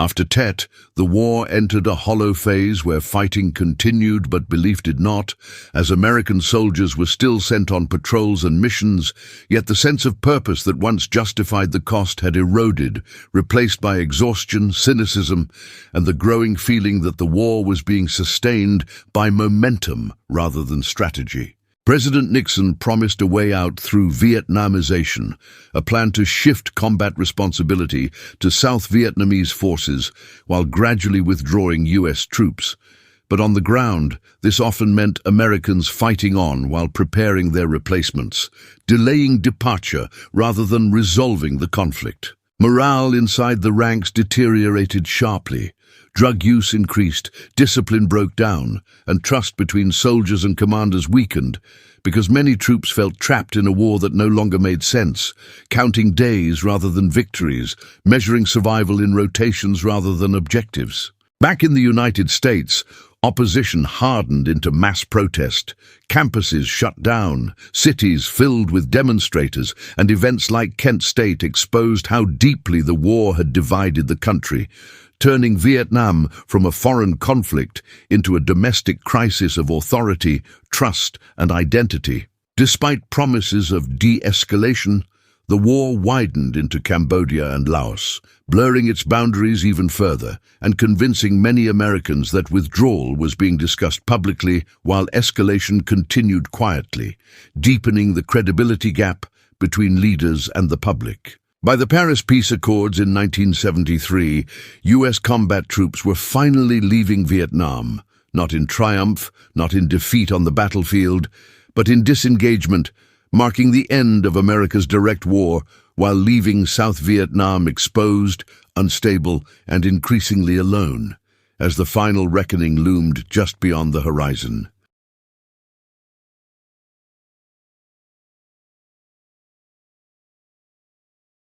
After Tet, the war entered a hollow phase where fighting continued but belief did not, as American soldiers were still sent on patrols and missions, yet the sense of purpose that once justified the cost had eroded, replaced by exhaustion, cynicism, and the growing feeling that the war was being sustained by momentum rather than strategy. President Nixon promised a way out through Vietnamization, a plan to shift combat responsibility to South Vietnamese forces while gradually withdrawing U.S. troops. But on the ground, this often meant Americans fighting on while preparing their replacements, delaying departure rather than resolving the conflict. Morale inside the ranks deteriorated sharply. Drug use increased, discipline broke down, and trust between soldiers and commanders weakened because many troops felt trapped in a war that no longer made sense, counting days rather than victories, measuring survival in rotations rather than objectives. Back in the United States, opposition hardened into mass protest, campuses shut down, cities filled with demonstrators, and events like Kent State exposed how deeply the war had divided the country, turning Vietnam from a foreign conflict into a domestic crisis of authority, trust, and identity. Despite promises of de-escalation, the war widened into Cambodia and Laos, blurring its boundaries even further and convincing many Americans that withdrawal was being discussed publicly while escalation continued quietly, deepening the credibility gap between leaders and the public. By the Paris Peace Accords in 1973, U.S. combat troops were finally leaving Vietnam, not in triumph, not in defeat on the battlefield, but in disengagement, marking the end of America's direct war while leaving South Vietnam exposed, unstable, and increasingly alone, as the final reckoning loomed just beyond the horizon.